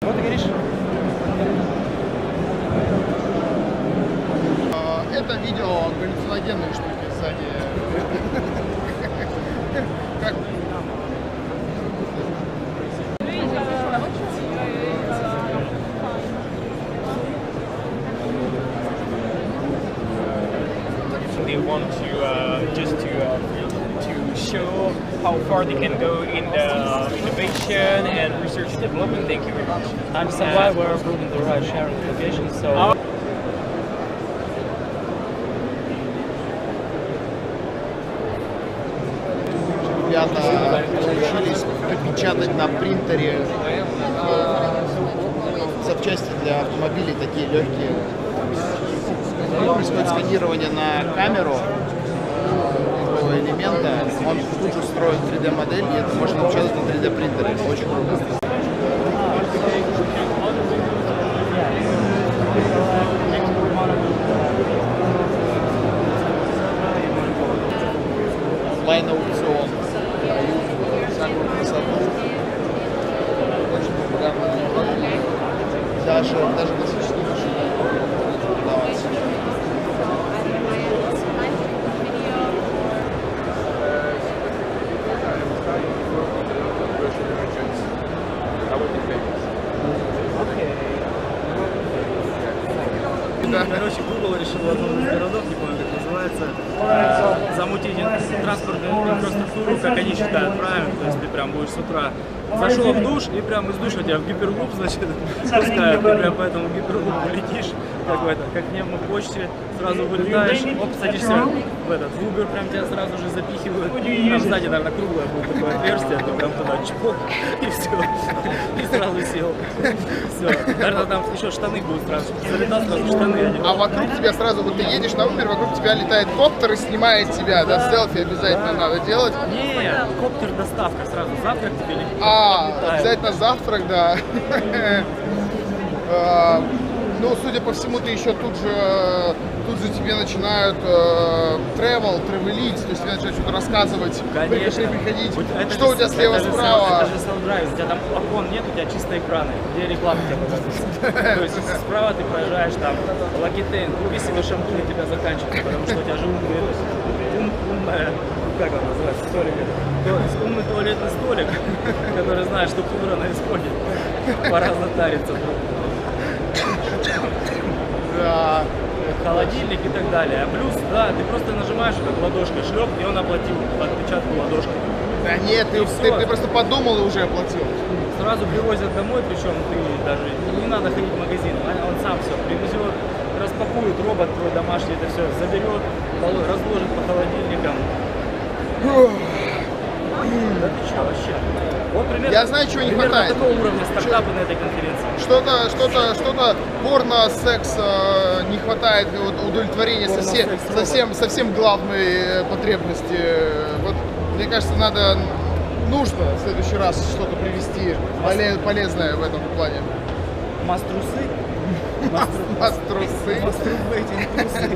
Что ты говоришь? Это видео галлюциногенные штуки сзади. Как? They want to just to show how far they can go in the innovation and research and development. Thank you very much. I'm Sabah. We're building the ride sharing application. So. Ребята научились печатать на принтере запчасти для автомобилей, такие легкие. Происходит сканирование на камеру этого элемента, он тут же строит 3D-модель, и это можно напечатать на 3D-принтере. Очень круто. Онлайн-аукцион. Всякую красоту. Очень популярный. Даже классические машины продаваться. Да. Короче, Google решил в одном из городов, не помню, как называется, замутить транспортную инфраструктуру, как они считают правильно. То есть ты прям будешь с утра зашел в душ, и прям из душа тебя в гиперлуп, значит, пускают. Ты прям по этому гиперлупу летишь, как в немо-почте, сразу вылетаешь, оп, садишься в Uber, прям тебя сразу же запихивают. Там сзади, наверное, круглое будет такое отверстие, ты прям туда чпок, и все, и сразу сел. Все. Наверное, там еще штаны будут сразу, залетал сразу штаны. А вокруг тебя сразу, вот ты едешь на Uber, вокруг тебя летает коптер и снимает тебя, да, селфи обязательно надо делать. Не, коптер доставка сразу, завтрак тебе летит. Обязательно завтрак, да. Ну, судя по всему, ты еще тут же тебе начинают тревелить, то есть тебе начинают что-то рассказывать, приходить, что у тебя слева, справа. Это же селф-драйв, у тебя там окон нет, у тебя чистые экраны, где реклама тебя показывает. То есть справа ты проезжаешь там Лакитейн, купи себе шампунь, и тебя заканчивают, потому что у тебя же умная, как он называется, столик. Умный туалетный столик, который знает, что пудра на исходе. Пора затариться. Да. Холодильник и так далее. А плюс, да, ты просто нажимаешь как ладошкой шлеп, и он оплатил отпечатку ладошки. Да нет, ты просто подумал и уже оплатил. Сразу привозят домой, причем ты даже не надо ходить в магазин, он сам все привезет, распакует, робот твой домашний это все заберет, разложит по холодильникам. Да ты что вообще? Вот примерно, я знаю, чего не хватает. Такого уровня стартапы на этой конференции. Что-то порно, секс, не хватает удовлетворения совсем главной потребности. Вот, мне кажется, нужно в следующий раз что-то привести полезное в этом плане. Маструсы? Маструсы. Мастурбейтинг трусы.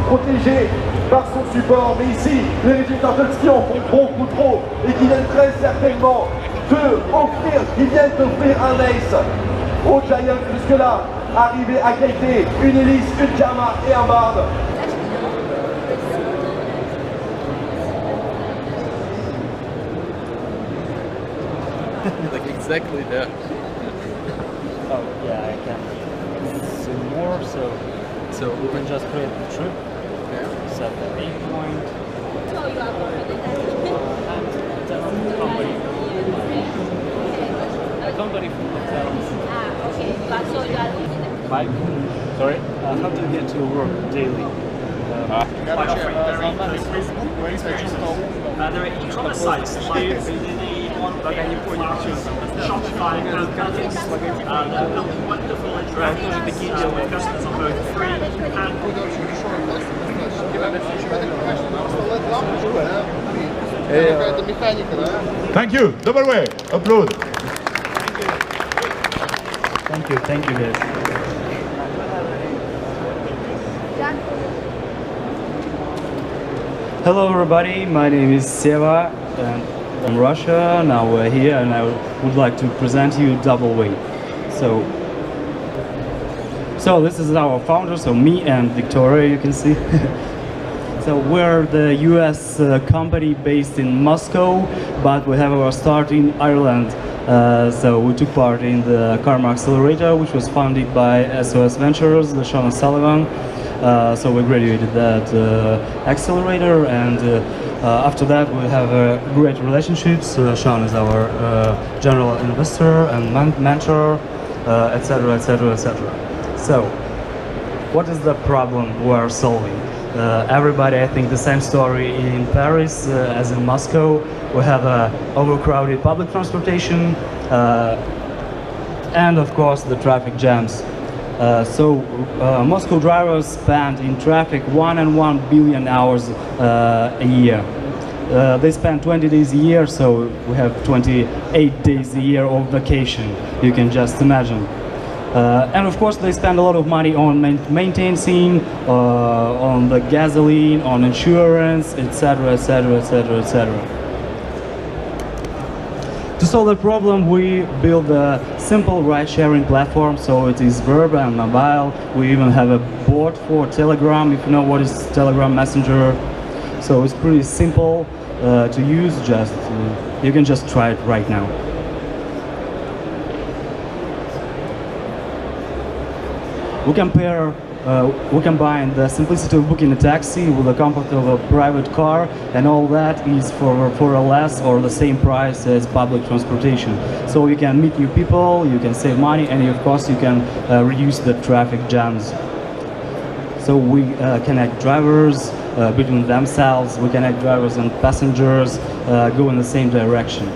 Protégé par son support, mais ici les résultats qui en font beaucoup trop et qui viennent très certainement qui viennent d'offrir un ace au Giant jusque là, arrivé à qualité, une hélice, une Gamma et un barbe. Like exactly that. Oh yeah, I can see more. So we can just create the trip. Yeah. Set the aim point. Company from hotels. Okay. But so you are losing the Bike. Sorry. How to get to work daily? Короче, загнали Facebook, говорит, хочу стал умным. Надо e-commerce sites. Пока не понял, что Shopify plugins that build wonderful interactive experiences with customers on both free and Какой-то очень дешевый пластик достаточно. Это, конечно, просто LED-лампочка, да? Какая-то механика, да? Thank you. Double way. Applaud. Thank you guys. Hello everybody, my name is Seva and I'm from Russia. Now we're here and I would like to present you Double Way. So this is our founder, so me and Victoria, you can see. So we're the US company based in Moscow, but we have our start in Ireland. So we took part in the Karma Accelerator, which was funded by SOS Ventures, Sean Sullivan. So we graduated that accelerator, and after that we have great relationships. Sean is our general investor and mentor, etc., etc., etc. So, what is the problem we are solving? Everybody, I think, the same story in Paris as in Moscow. We have overcrowded public transportation and, of course, the traffic jams. Moscow drivers spend in traffic 1.1 billion hours a year. They spend 20 days a year, so we have 28 days a year of vacation. You can just imagine. And of course, they spend a lot of money on maintaining, on the gasoline, on insurance, etc., etc., etc., etc. To solve that problem, we built a simple ride-sharing platform, so it is verb and mobile. We even have a bot for Telegram, if you know what is Telegram Messenger. So it's pretty simple to use. You can just try it right now. We combine the simplicity of booking a taxi with the comfort of a private car, and all that is for a less or the same price as public transportation. So you can meet new people, you can save money, and of course you can reduce the traffic jams. So we connect drivers between themselves, we connect drivers and passengers go in the same direction.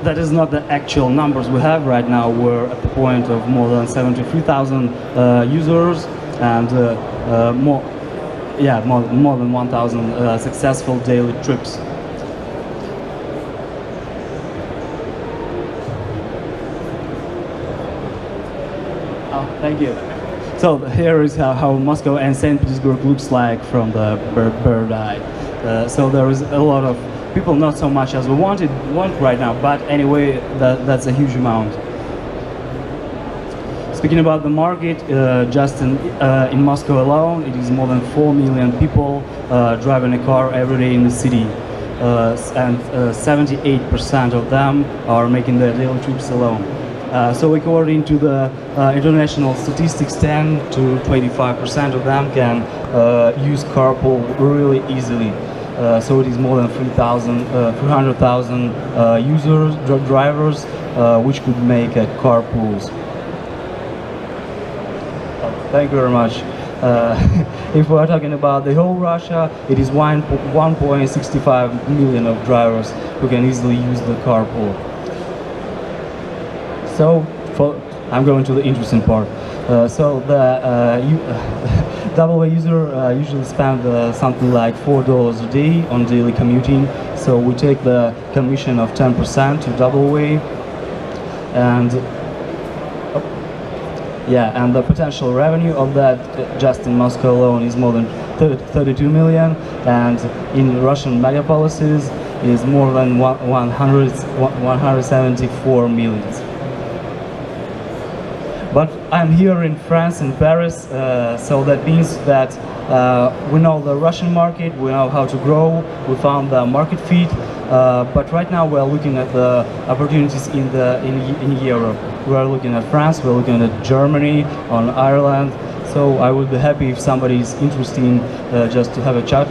That is not the actual numbers we have right now. We're at the point of more than 73,000 users and more than 1,000 successful daily trips. Oh, thank you. So here is how Moscow and St. Petersburg looks like from the bird eye. So there is a lot of people, not so much as we want right now, but anyway, that's a huge amount. Speaking about the market, just in Moscow alone, it is more than 4 million people driving a car every day in the city, and 78% of them are making their daily trips alone. So according to the international statistics, 10 to 25% of them can use carpool really easily. So it is more than 300,000 users, drivers, which could make carpools. Thank you very much. If we are talking about the whole Russia, it is 1.65 million of drivers who can easily use the carpool. So, I'm going to the interesting part. So the Double Way user usually spend something like $4 a day on daily commuting. So we take the commission of 10% to Double Way, and and the potential revenue of that just in Moscow alone is more than 32 million, and in Russian megapolises is more than 174 million. But I'm here in France, in Paris, so that means that we know the Russian market, we know how to grow, we found the market fit, but right now we are looking at the opportunities in Europe. We are looking at France, we are looking at Germany, on Ireland, so I would be happy if somebody is interested in just to have a chat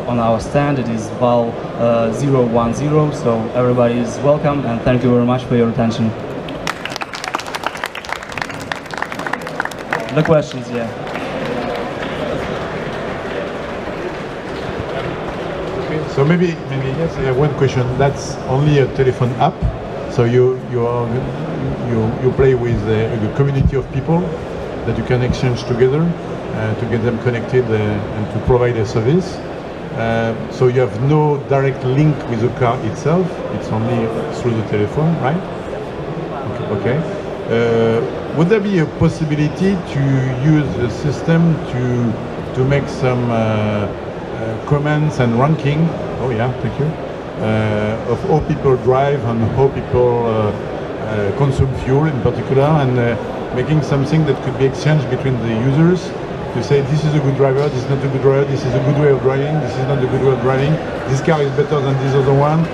on our stand. It is Val 010, so everybody is welcome, and thank you very much for your attention. The questions, Okay, so So maybe yes, I have one question. That's only a telephone app. So you play with a community of people that you can exchange together to get them connected and to provide a service. So you have no direct link with the car itself. It's only through the telephone, right? Okay. Would there be a possibility to use the system to make some comments and ranking? Oh yeah, thank you. Of how people drive and how people consume fuel in particular, and making something that could be exchanged between the users to say this is a good driver, this is not a good driver, this is a good way of driving, this is not a good way of driving, this car is better than this other one.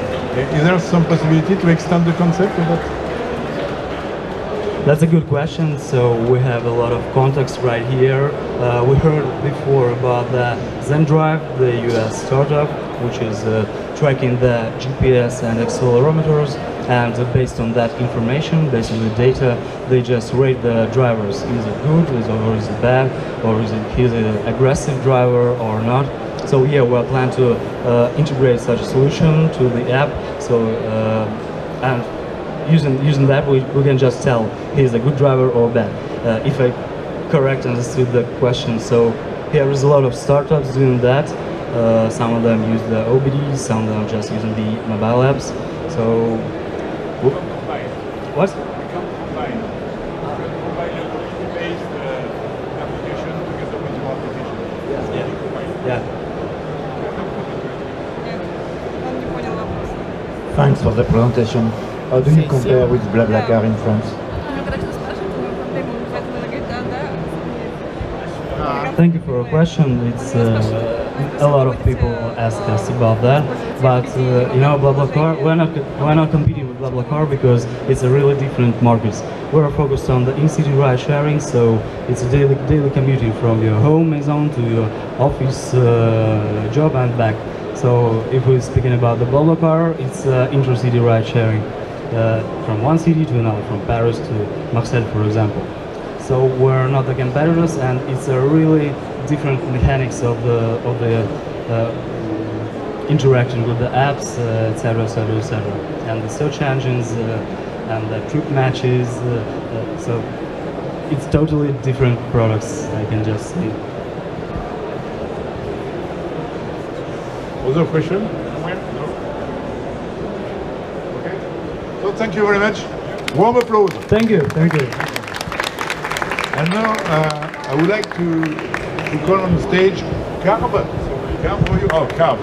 Is there some possibility to extend the concept of that? That's a good question. So we have a lot of context right here. We heard before about the ZenDrive, the US startup, which is tracking the GPS and accelerometers, and based on that information, based on the data, they just rate the drivers. Is it good, or is it bad, or is he an aggressive driver or not? So yeah, we're planning to integrate such a solution to the app. So and using that, we can just tell he's a good driver or bad. If I correct understood the question, so here is a lot of startups doing that. Some of them use the OBD, some of them just using the mobile apps. So what? Yeah. Thanks for the presentation. How do you compare with BlaBlaCar in France? Thank you for your question. It's a lot of people ask us about that, but you know, BlaBlaCar, we're not competing with BlaBlaCar because it's a really different market. We're focused on the in-city ride sharing, so it's a daily commuting from your home zone to your office job and back. So if we're speaking about the BlaBlaCar, it's intra-city ride sharing from one city to another, from Paris to Marseille, for example. So we're not the competitors, and it's a really different mechanics of the interaction with the apps, etc., etc., etc., and the search engines and the trip matches. So it's totally different products, I can just say. Other question? No? Okay. So thank you very much. Warm applause. Thank you. Thank you. And now I would like to call on stage Carb. So Carb for you. Oh, Carb.